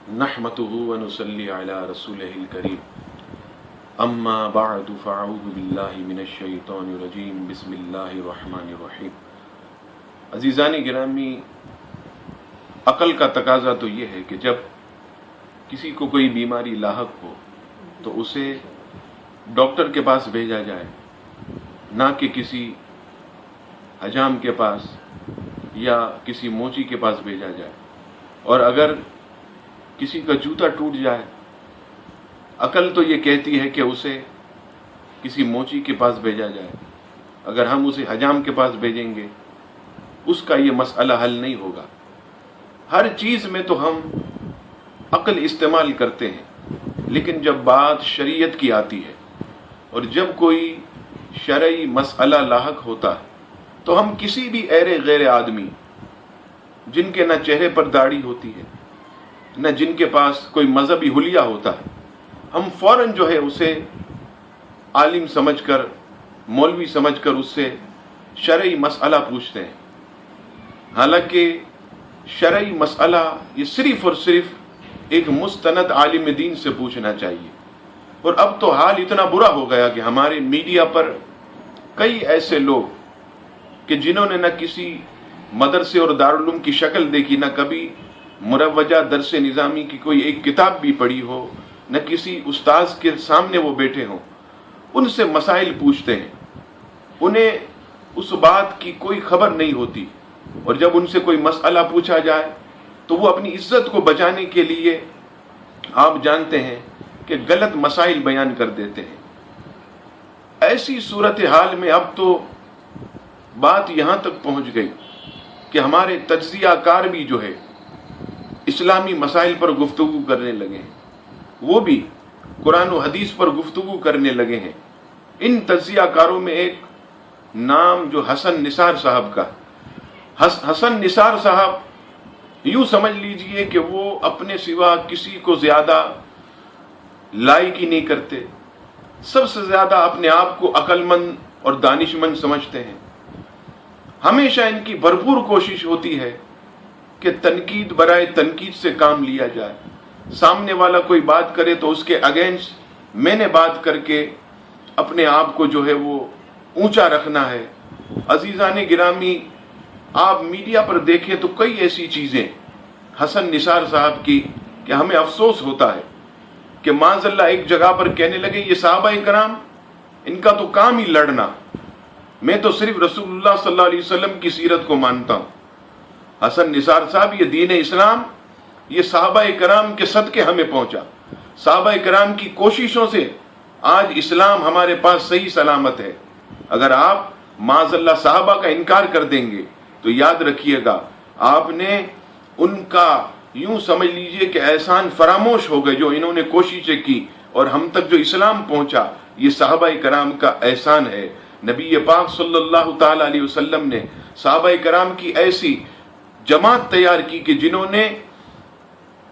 نحمده ونصلي على رسوله الكريم اما بعد فاعوذ باللہ من الشیطان الرجیم بسم اللہ الرحمن الرحیم۔ عزیزان گرامی، عقل کا تقاضا تو یہ ہے کہ جب کسی کو کوئی بیماری لاحق ہو تو اسے ڈاکٹر کے پاس بھیجا جائے، نہ کہ کسی حجام کے پاس یا کسی موچی کے پاس بھیجا جائے۔ اور اگر کسی کا جوتا ٹوٹ جائے، عقل تو یہ کہتی ہے کہ اسے کسی موچی کے پاس بھیجا جائے۔ اگر ہم اسے حجام کے پاس بھیجیں گے اس کا یہ مسئلہ حل نہیں ہوگا۔ ہر چیز میں تو ہم عقل استعمال کرتے ہیں، لیکن جب بات شریعت کی آتی ہے اور جب کوئی شرعی مسئلہ لاحق ہوتا ہے تو ہم کسی بھی ایرے غیر آدمی جن کے نہ چہرے پر داڑھی ہوتی ہے نہ جن کے پاس کوئی مذہبی حلیہ ہوتا ہے، ہم فوراً جو ہے اسے عالم سمجھ کر، مولوی سمجھ کر اس سے شرعی مسئلہ پوچھتے ہیں۔ حالانکہ شرعی مسئلہ یہ صرف اور صرف ایک مستند عالم دین سے پوچھنا چاہیے۔ اور اب تو حال اتنا برا ہو گیا کہ ہمارے میڈیا پر کئی ایسے لوگ کہ جنہوں نے نہ کسی مدرسے اور دارالعلوم کی شکل دیکھی، نہ کبھی مروجہ درس نظامی کی کوئی ایک کتاب بھی پڑھی ہو، نہ کسی استاذ کے سامنے وہ بیٹھے ہوں، ان سے مسائل پوچھتے ہیں۔ انہیں اس بات کی کوئی خبر نہیں ہوتی، اور جب ان سے کوئی مسئلہ پوچھا جائے تو وہ اپنی عزت کو بچانے کے لیے آپ جانتے ہیں کہ غلط مسائل بیان کر دیتے ہیں۔ ایسی صورتحال میں اب تو بات یہاں تک پہنچ گئی کہ ہمارے تجزیہ کار بھی جو ہے اسلامی مسائل پر گفتگو کرنے لگے ہیں، وہ بھی قرآن و حدیث پر گفتگو کرنے لگے ہیں۔ ان تجزیہ کاروں میں ایک نام جو حسن نثار صاحب کا، حسن نثار صاحب یوں سمجھ لیجئے کہ وہ اپنے سوا کسی کو زیادہ لائق ہی نہیں کرتے، سب سے زیادہ اپنے آپ کو عقل مند اور دانش مند سمجھتے ہیں۔ ہمیشہ ان کی بھرپور کوشش ہوتی ہے کہ تنقید برائے تنقید سے کام لیا جائے۔ سامنے والا کوئی بات کرے تو اس کے اگینسٹ میں نے بات کر کے اپنے آپ کو جو ہے وہ اونچا رکھنا ہے۔ عزیزان گرامی، آپ میڈیا پر دیکھیں تو کئی ایسی چیزیں حسن نثار صاحب کی کہ ہمیں افسوس ہوتا ہے کہ معاذ اللہ ایک جگہ پر کہنے لگے یہ صحابہ کرام ان کا تو کام ہی لڑنا، میں تو صرف رسول اللہ صلی اللہ علیہ وسلم کی سیرت کو مانتا ہوں۔ حسن نثار صاحب، یہ دین اسلام یہ صحابہ کرام کے صدقے ہمیں پہنچا، صحابہ کرام کی کوششوں سے آج اسلام ہمارے پاس صحیح سلامت ہے۔ اگر آپ معاذ اللہ صحابہ کا انکار کر دیں گے تو یاد رکھیے گا آپ نے ان کا یوں سمجھ لیجئے کہ احسان فراموش ہو گئے جو انہوں نے کوششیں کی اور ہم تک جو اسلام پہنچا یہ صحابہ کرام کا احسان ہے۔ نبی پاک صلی اللہ تعالی علیہ وسلم نے صحابہ کرام کی ایسی جماعت تیار کی کہ جنہوں نے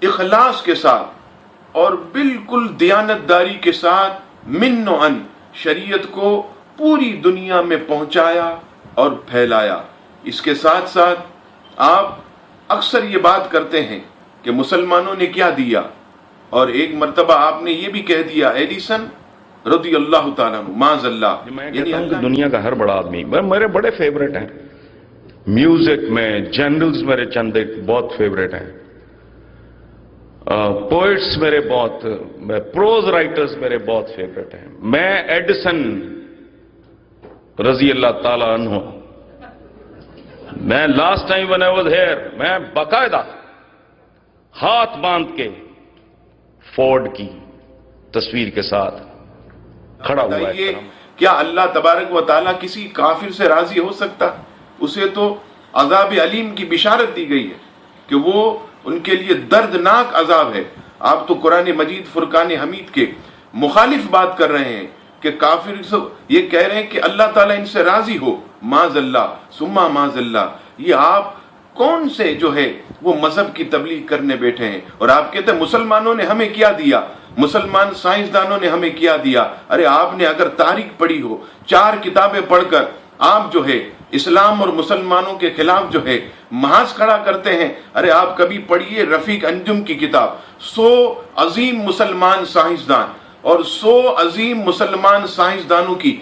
اخلاص کے ساتھ اور بالکل دیانتداری کے ساتھ من و ان شریعت کو پوری دنیا میں پہنچایا اور پھیلایا۔ اس کے ساتھ ساتھ آپ اکثر یہ بات کرتے ہیں کہ مسلمانوں نے کیا دیا، اور ایک مرتبہ آپ نے یہ بھی کہہ دیا ایڈیسن رضی اللہ تعالیٰ عنہ معاذ اللہ، میں کہتا ہوں کہ دنیا کا ہر بڑا آدمی میرے بڑے فیوریٹ ہیں، میوزک میں جنرلز میرے چند ایک بہت فیوریٹ ہیں، پوئٹس میرے بہت، پروز رائٹرز میرے بہت فیوریٹ ہیں۔ میں ایڈیسن رضی اللہ تعالیٰ عنہ، میں last time when I was here میں باقاعدہ ہاتھ باندھ کے فورڈ کی تصویر کے ساتھ کھڑا ہوا ہے۔ کیا اللہ تبارک و تعالیٰ کسی کافر سے راضی ہو سکتا؟ اسے تو عذاب علیم کی بشارت دی گئی ہے کہ وہ ان کے لیے دردناک عذاب ہے۔ آپ تو قرآن مجید فرقان حمید کے مخالف بات کر رہے ہیں کہ کافر یہ کہہ رہے ہیں کہ اللہ تعالیٰ ان سے راضی ہو، معاذ اللہ ثم معاذ اللہ۔ یہ آپ کون سے جو ہے وہ مذہب کی تبلیغ کرنے بیٹھے ہیں؟ اور آپ کہتے ہیں مسلمانوں نے ہمیں کیا دیا، مسلمان سائنسدانوں نے ہمیں کیا دیا۔ ارے آپ نے اگر تاریخ پڑھی ہو، 4 کتابیں پڑھ کر آپ جو ہے اسلام اور مسلمانوں کے خلاف جو ہے محاذ کھڑا کرتے ہیں۔ ارے آپ کبھی پڑھیے رفیق انجم کی کتاب، 100 عظیم مسلمان سائنسدان اور 100 عظیم مسلمان سائنسدانوں کی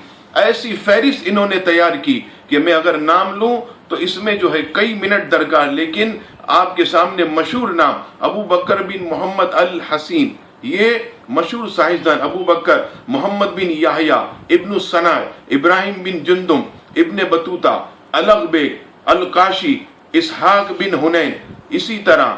ایسی فہرست انہوں نے تیار کی کہ میں اگر نام لوں تو اس میں جو ہے کئی منٹ درکار، لیکن آپ کے سامنے مشہور نام ابو بکر بن محمد الحسین، یہ مشہور سائنسدان ابو بکر محمد بن یحییٰ ابن الصنع، ابراہیم بن جندم، ابن بطوطہ، الغبیک، القاشی، اسحاق بن حنین، اسی طرح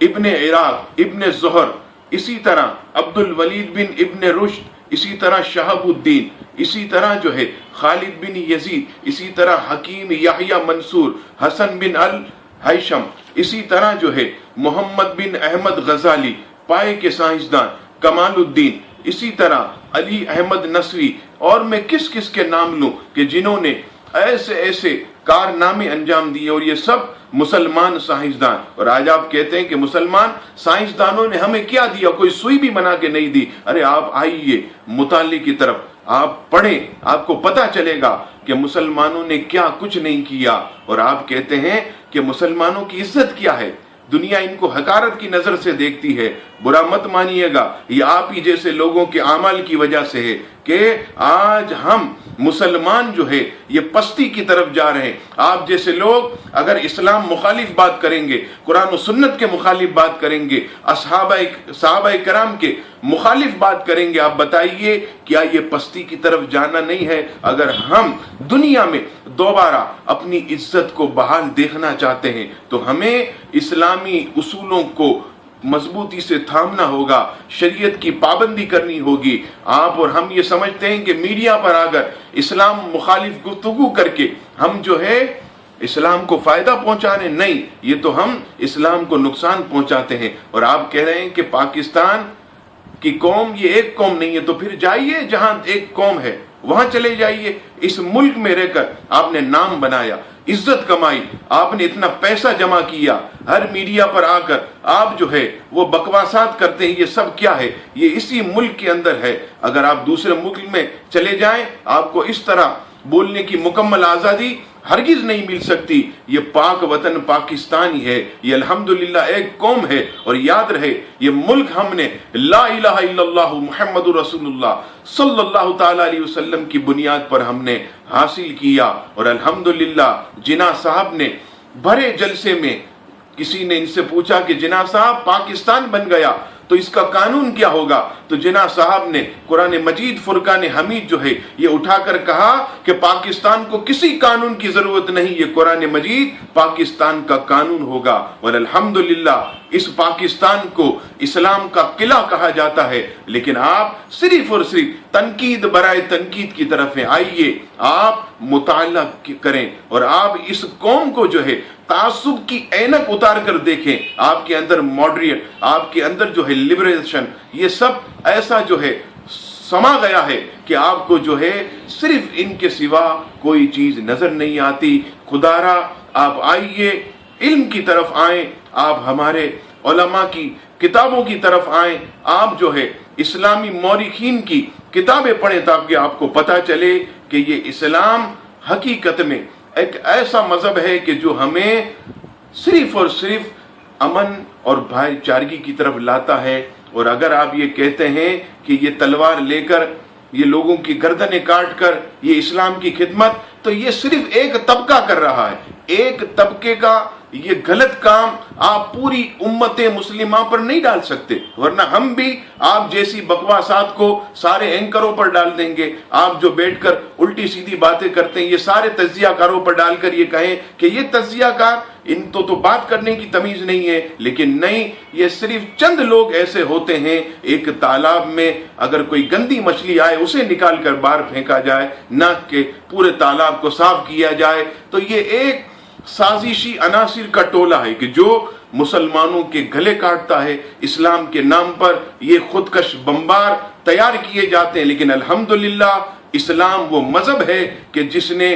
ابن عراق، ابن زہر، اسی طرح عبد الولید بن ابن رشد، اسی طرح شہاب الدین، اسی طرح جو ہے خالد بن یزید، اسی طرح حکیم یحییٰ منصور، حسن بن الہیثم، اسی طرح جو ہے محمد بن احمد غزالی پائے کے سائنسدان، کمال الدین، اسی طرح علی احمد نصوی، اور میں کس کس کے نام لوں کہ جنہوں نے ایسے ایسے کارنامے انجام دیے، اور یہ سب مسلمان سائنسدان۔ اور آج آپ کہتے ہیں کہ مسلمان سائنسدانوں نے ہمیں کیا دیا، کوئی سوئی بھی بنا کے نہیں دی۔ ارے آپ آئیے مطالعے کی طرف، آپ پڑھیں، آپ کو پتہ چلے گا کہ مسلمانوں نے کیا کچھ نہیں کیا۔ اور آپ کہتے ہیں کہ مسلمانوں کی عزت کیا ہے، دنیا ان کو حقارت کی نظر سے دیکھتی ہے۔ برا مت مانیے گا، یہ آپ ہی جیسے لوگوں کے اعمال کی وجہ سے ہے کہ آج ہم مسلمان جو ہے یہ پستی کی طرف جا رہے ہیں۔ آپ جیسے لوگ اگر اسلام مخالف بات کریں گے، قرآن و سنت کے مخالف بات کریں گے، صحابہ کرام کے مخالف بات کریں گے، آپ بتائیے کیا یہ پستی کی طرف جانا نہیں ہے؟ اگر ہم دنیا میں دوبارہ اپنی عزت کو بحال دیکھنا چاہتے ہیں تو ہمیں اسلامی اصولوں کو مضبوطی سے تھامنا ہوگا، شریعت کی پابندی کرنی ہوگی۔ آپ اور ہم یہ سمجھتے ہیں کہ میڈیا پر اگر اسلام مخالف گفتگو کر کے ہم جو ہے اسلام کو فائدہ پہنچانے، نہیں، یہ تو ہم اسلام کو نقصان پہنچاتے ہیں۔ اور آپ کہہ رہے ہیں کہ پاکستان کی قوم یہ ایک قوم نہیں ہے، تو پھر جائیے جہاں ایک قوم ہے وہاں چلے جائیے۔ اس ملک میں رہ کر آپ نے نام بنایا، عزت کمائی، آپ نے اتنا پیسہ جمع کیا، ہر میڈیا پر آ کر آپ جو ہے وہ بکواسات کرتے ہیں، یہ سب کیا ہے؟ یہ اسی ملک کے اندر ہے۔ اگر آپ دوسرے ملک میں چلے جائیں آپ کو اس طرح بولنے کی مکمل آزادی ہرگز نہیں مل سکتی۔ یہ پاک وطن پاکستان ہی ہے، یہ الحمدللہ ایک قوم ہے، اور یاد رہے یہ ملک ہم نے لا الہ الا اللہ محمد رسول اللہ صلی اللہ تعالی علیہ وسلم کی بنیاد پر ہم نے حاصل کیا۔ اور الحمدللہ جناح صاحب نے بھرے جلسے میں کسی نے ان سے پوچھا کہ جناح صاحب پاکستان بن گیا تو اس کا قانون کیا ہوگا؟ تو جناح صاحب نے قرآن مجید فرقان حمید جو ہے یہ اٹھا کر کہا کہ پاکستان کو کسی قانون کی ضرورت نہیں، یہ قرآن مجید پاکستان کا قانون ہوگا۔ اور الحمدللہ اس پاکستان کو اسلام کا قلعہ کہا جاتا ہے، لیکن آپ صرف اور صرف تنقید برائے تنقید کی طرف ہیں۔ آئیے آپ مطالعہ کریں اور آپ اس قوم کو جو ہے تعصب کی اینک اتار کر دیکھیں۔ آپ کے اندر ماڈریٹ، آپ کے اندر جو ہے لبریشن، یہ سب ایسا جو ہے سما گیا ہے کہ آپ کو جو ہے صرف ان کے سوا کوئی چیز نظر نہیں آتی۔ خدا را آپ آئیے، علم کی طرف آئیں، آپ ہمارے علماء کی کتابوں کی طرف آئیں، آپ جو ہے اسلامی مورخین کی کتابیں پڑھیں تاکہ آپ کو پتہ چلے کہ یہ اسلام حقیقت میں ایک ایسا مذہب ہے کہ جو ہمیں صرف اور صرف امن اور بھائی چارگی کی طرف لاتا ہے۔ اور اگر آپ یہ کہتے ہیں کہ یہ تلوار لے کر یہ لوگوں کی گردنیں کاٹ کر یہ اسلام کی خدمت، تو یہ صرف ایک طبقہ کر رہا ہے، ایک طبقے کا یہ غلط کام آپ پوری امت مسلمہ پر نہیں ڈال سکتے، ورنہ ہم بھی آپ جیسی بکواسات کو سارے اینکروں پر ڈال دیں گے۔ آپ جو بیٹھ کر الٹی سیدھی باتیں کرتے ہیں یہ سارے تجزیہ کاروں پر ڈال کر یہ کہیں کہ یہ تجزیہ کار، ان تو بات کرنے کی تمیز نہیں ہے، لیکن نہیں، یہ صرف چند لوگ ایسے ہوتے ہیں۔ ایک تالاب میں اگر کوئی گندی مچھلی آئے اسے نکال کر باہر پھینکا جائے، نہ کہ پورے تالاب کو صاف کیا جائے، تو یہ ایک سازشی عناصر کا ٹولہ ہے کہ جو مسلمانوں کے گلے کاٹتا ہے۔ اسلام کے نام پر یہ خودکش بمبار تیار کیے جاتے ہیں، لیکن الحمدللہ اسلام وہ مذہب ہے کہ جس نے